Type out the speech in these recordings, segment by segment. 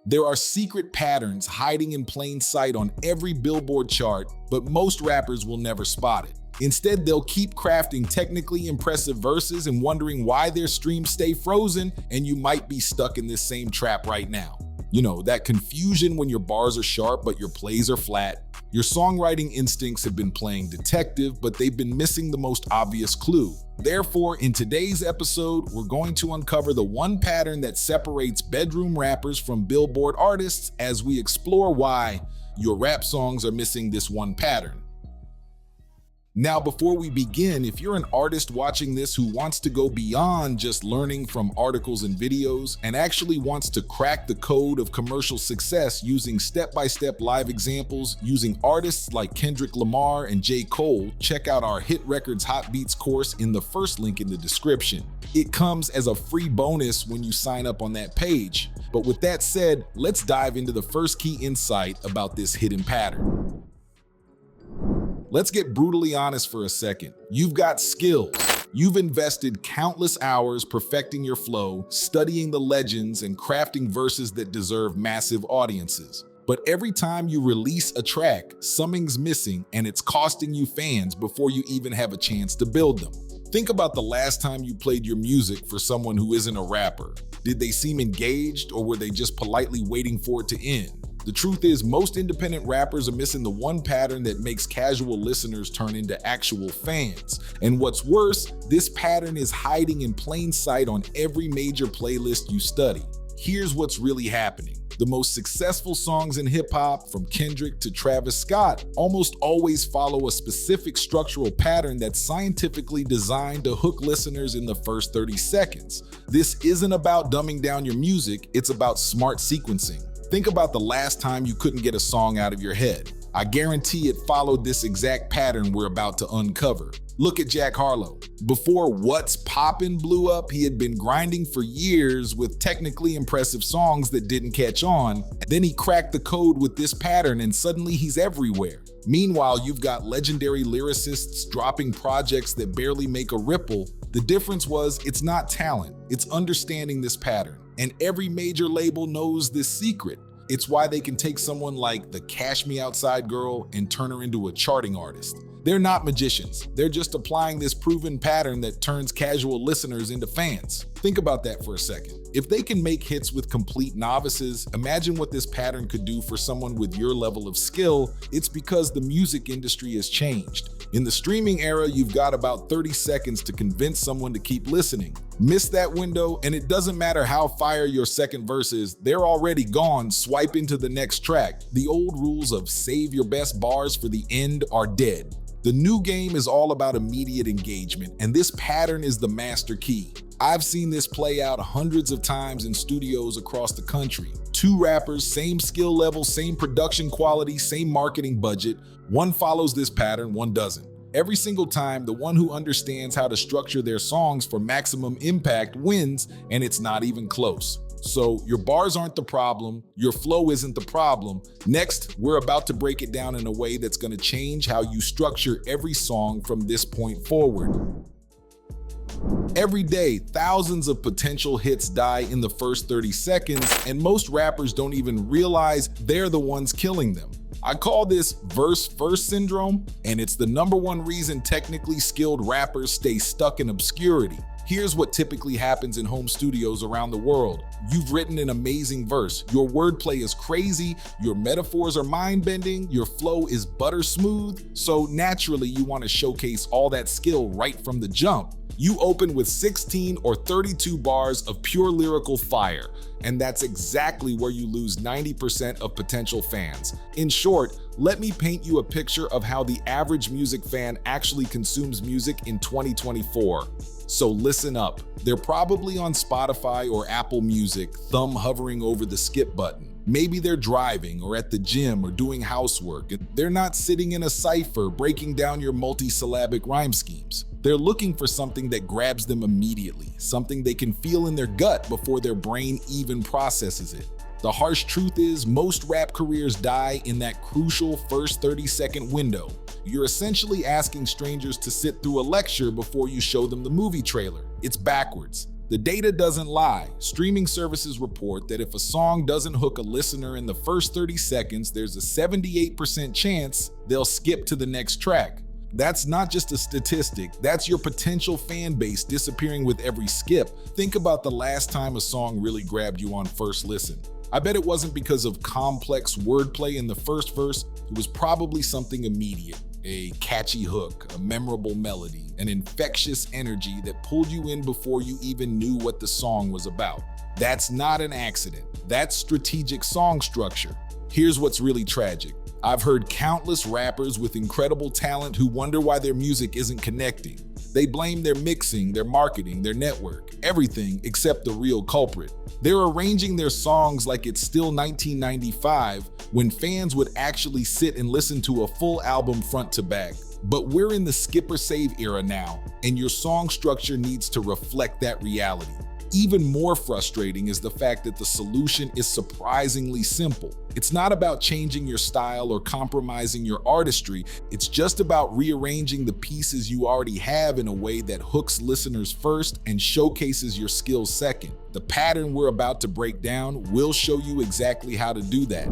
There are secret patterns hiding in plain sight on every Billboard chart, but most rappers will never spot it. Instead, they'll keep crafting technically impressive verses and wondering why their streams stay frozen, and you might be stuck in this same trap right now. You know, that confusion when your bars are sharp but your plays are flat. Your songwriting instincts have been playing detective, but they've been missing the most obvious clue. Therefore, in today's episode, we're going to uncover the one pattern that separates bedroom rappers from Billboard artists as we explore why your rap songs are missing this one pattern. Now, before we begin, if you're an artist watching this who wants to go beyond just learning from articles and videos and actually wants to crack the code of commercial success using step-by-step live examples using artists like Kendrick Lamar and J. Cole, check out our Hit Records Hot Beats course in the first link in the description. It comes as a free bonus when you sign up on that page. But with that said, let's dive into the first key insight about this hidden pattern. Let's get brutally honest for a second. You've got skills. You've invested countless hours perfecting your flow, studying the legends, and crafting verses that deserve massive audiences. But every time you release a track, something's missing and it's costing you fans before you even have a chance to build them. Think about the last time you played your music for someone who isn't a rapper. Did they seem engaged, or were they just politely waiting for it to end? The truth is, most independent rappers are missing the one pattern that makes casual listeners turn into actual fans. And what's worse, this pattern is hiding in plain sight on every major playlist you study. Here's what's really happening. The most successful songs in hip-hop, from Kendrick to Travis Scott, almost always follow a specific structural pattern that's scientifically designed to hook listeners in the first 30 seconds. This isn't about dumbing down your music, it's about smart sequencing. Think about the last time you couldn't get a song out of your head. I guarantee it followed this exact pattern we're about to uncover. Look at Jack Harlow. Before What's Poppin' blew up, he had been grinding for years with technically impressive songs that didn't catch on. Then he cracked the code with this pattern and suddenly he's everywhere. Meanwhile, you've got legendary lyricists dropping projects that barely make a ripple. The difference was, it's not talent, it's understanding this pattern. And every major label knows this secret. It's why they can take someone like the Cash Me Outside girl and turn her into a charting artist. They're not magicians. They're just applying this proven pattern that turns casual listeners into fans. Think about that for a second. If they can make hits with complete novices, imagine what this pattern could do for someone with your level of skill. It's because the music industry has changed. In the streaming era, you've got about 30 seconds to convince someone to keep listening. Miss that window, and it doesn't matter how fire your second verse is, they're already gone. Swipe into the next track. The old rules of save your best bars for the end are dead. The new game is all about immediate engagement, and this pattern is the master key. I've seen this play out hundreds of times in studios across the country. Two rappers, same skill level, same production quality, same marketing budget. One follows this pattern, one doesn't. Every single time, the one who understands how to structure their songs for maximum impact wins, and it's not even close. So your bars aren't the problem, your flow isn't the problem. Next, we're about to break it down in a way that's going to change how you structure every song from this point forward. Every day, thousands of potential hits die in the first 30 seconds, and most rappers don't even realize they're the ones killing them. I call this verse-first syndrome, and it's the #1 reason technically skilled rappers stay stuck in obscurity. Here's what typically happens in home studios around the world. You've written an amazing verse. Your wordplay is crazy, your metaphors are mind-bending, your flow is butter smooth, so naturally you want to showcase all that skill right from the jump. You open with 16 or 32 bars of pure lyrical fire, and that's exactly where you lose 90% of potential fans. In short, let me paint you a picture of how the average music fan actually consumes music in 2024. So listen up. They're probably on Spotify or Apple Music, thumb hovering over the skip button. Maybe they're driving or at the gym or doing housework. They're not sitting in a cipher breaking down your multi-syllabic rhyme schemes. They're looking for something that grabs them immediately, something they can feel in their gut before their brain even processes it. The harsh truth is, most rap careers die in that crucial first 30-second window. You're essentially asking strangers to sit through a lecture before you show them the movie trailer. It's backwards. The data doesn't lie. Streaming services report that if a song doesn't hook a listener in the first 30 seconds, there's a 78% chance they'll skip to the next track. That's not just a statistic, that's your potential fan base disappearing with every skip. Think about the last time a song really grabbed you on first listen. I bet it wasn't because of complex wordplay in the first verse. It was probably something immediate. A catchy hook, a memorable melody, an infectious energy that pulled you in before you even knew what the song was about. That's not an accident. That's strategic song structure. Here's what's really tragic. I've heard countless rappers with incredible talent who wonder why their music isn't connecting. They blame their mixing, their marketing, their network, everything except the real culprit. They're arranging their songs like it's still 1995 when fans would actually sit and listen to a full album front to back. But we're in the skip or save era now, and your song structure needs to reflect that reality. Even more frustrating is the fact that the solution is surprisingly simple. It's not about changing your style or compromising your artistry. It's just about rearranging the pieces you already have in a way that hooks listeners first and showcases your skills second. The pattern we're about to break down will show you exactly how to do that.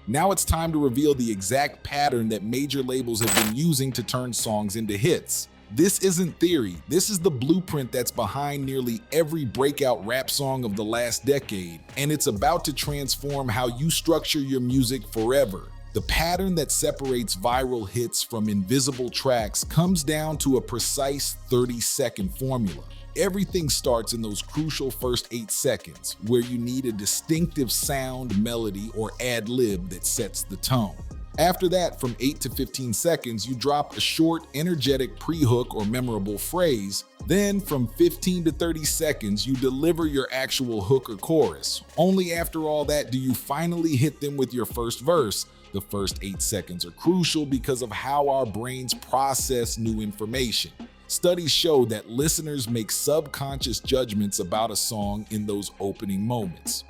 Now it's time to reveal the exact pattern that major labels have been using to turn songs into hits. This isn't theory, this is the blueprint that's behind nearly every breakout rap song of the last decade, and it's about to transform how you structure your music forever. The pattern that separates viral hits from invisible tracks comes down to a precise 30-second formula. Everything starts in those crucial first 8 seconds, where you need a distinctive sound, melody, or ad-lib that sets the tone. After that, from 8 to 15 seconds, you drop a short, energetic pre-hook or memorable phrase. Then, from 15 to 30 seconds, you deliver your actual hook or chorus. Only after all that do you finally hit them with your first verse. The first 8 seconds are crucial because of how our brains process new information. Studies show that listeners make subconscious judgments about a song in those opening moments.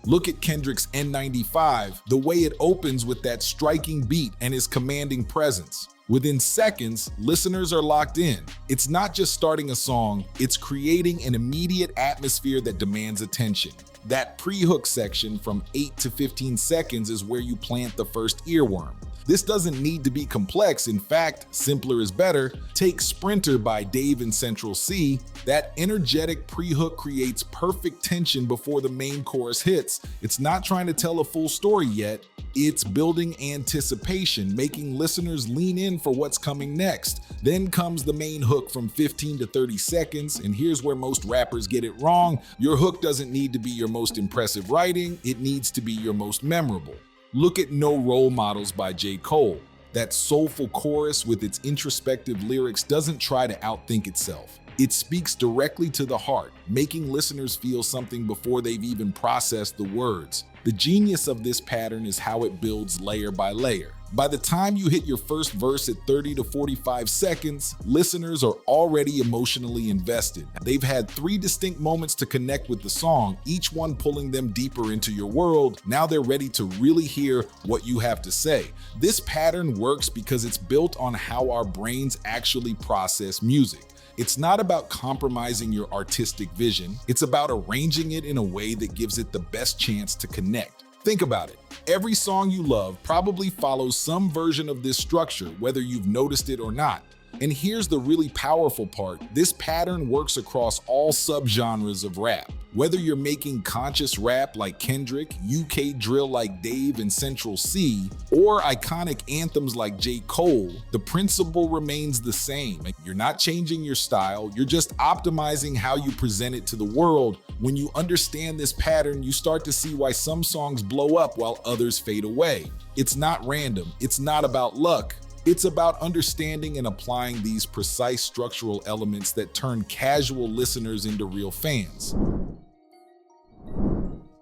Look at Kendrick's N95, the way it opens with that striking beat and his commanding presence. Within seconds, listeners are locked in. It's not just starting a song, it's creating an immediate atmosphere that demands attention. That pre-hook section from 8 to 15 seconds is where you plant the first earworm. This doesn't need to be complex. In fact, simpler is better. Take Sprinter by Dave and Central C. That energetic pre-hook creates perfect tension before the main chorus hits. It's not trying to tell a full story yet. It's building anticipation, making listeners lean in for what's coming next. Then comes the main hook from 15 to 30 seconds, and here's where most rappers get it wrong. Your hook doesn't need to be your most impressive writing, it needs to be your most memorable. Look at No Role Models by J. Cole. That soulful chorus with its introspective lyrics doesn't try to outthink itself. It speaks directly to the heart, making listeners feel something before they've even processed the words. The genius of this pattern is how it builds layer by layer. By the time you hit your first verse at 30 to 45 seconds, listeners are already emotionally invested. They've had 3 distinct moments to connect with the song, each one pulling them deeper into your world. Now they're ready to really hear what you have to say. This pattern works because it's built on how our brains actually process music. It's not about compromising your artistic vision, it's about arranging it in a way that gives it the best chance to connect. Think about it. Every song you love probably follows some version of this structure, whether you've noticed it or not. And here's the really powerful part. This pattern works across all subgenres of rap. Whether you're making conscious rap like Kendrick, UK drill like Dave and Central C, or iconic anthems like J. Cole, the principle remains the same. You're not changing your style, you're just optimizing how you present it to the world. When you understand this pattern, you start to see why some songs blow up while others fade away. It's not random, it's not about luck. It's about understanding and applying these precise structural elements that turn casual listeners into real fans.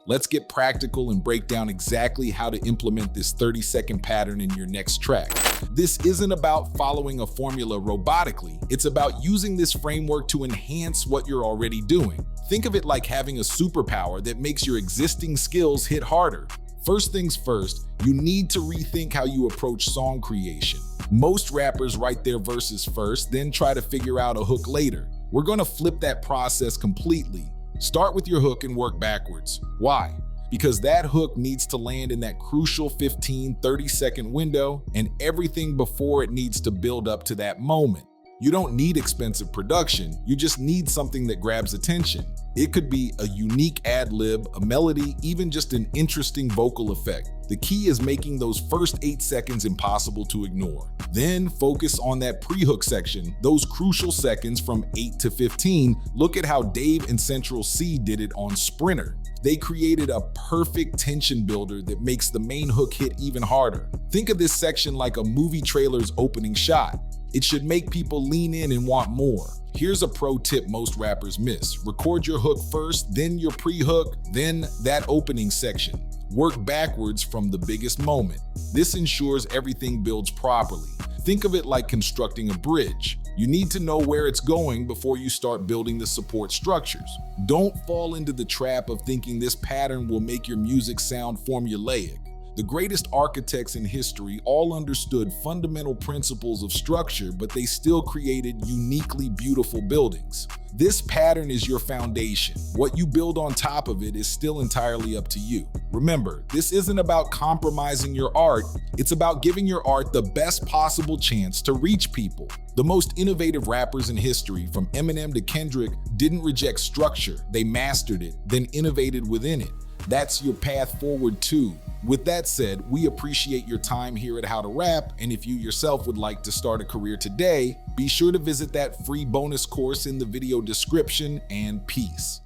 Let's get practical and break down exactly how to implement this 30-second pattern in your next track. This isn't about following a formula robotically, it's about using this framework to enhance what you're already doing. Think of it like having a superpower that makes your existing skills hit harder. First things first, you need to rethink how you approach song creation. Most rappers write their verses first, then try to figure out a hook later. We're going to flip that process completely. Start with your hook and work backwards. Why? Because that hook needs to land in that crucial 15-30 second window, and everything before it needs to build up to that moment. You don't need expensive production, you just need something that grabs attention. It could be a unique ad-lib, a melody, even just an interesting vocal effect. The key is making those first 8 seconds impossible to ignore. Then focus on that pre-hook section, those crucial seconds from 8 to 15. Look at how Dave and Central C did it on Sprinter. They created a perfect tension builder that makes the main hook hit even harder. Think of this section like a movie trailer's opening shot. It should make people lean in and want more. Here's a pro tip most rappers miss. Record your hook first, then your pre-hook, then that opening section. Work backwards from the biggest moment. This ensures everything builds properly. Think of it like constructing a bridge. You need to know where it's going before you start building the support structures. Don't fall into the trap of thinking this pattern will make your music sound formulaic. The greatest architects in history all understood fundamental principles of structure, but they still created uniquely beautiful buildings. This pattern is your foundation. What you build on top of it is still entirely up to you. Remember, this isn't about compromising your art, it's about giving your art the best possible chance to reach people. The most innovative rappers in history, from Eminem to Kendrick, didn't reject structure, they mastered it, then innovated within it. That's your path forward too. With that said, we appreciate your time here at How to Rap, and if you yourself would like to start a career today, be sure to visit that free bonus course in the video description, and peace.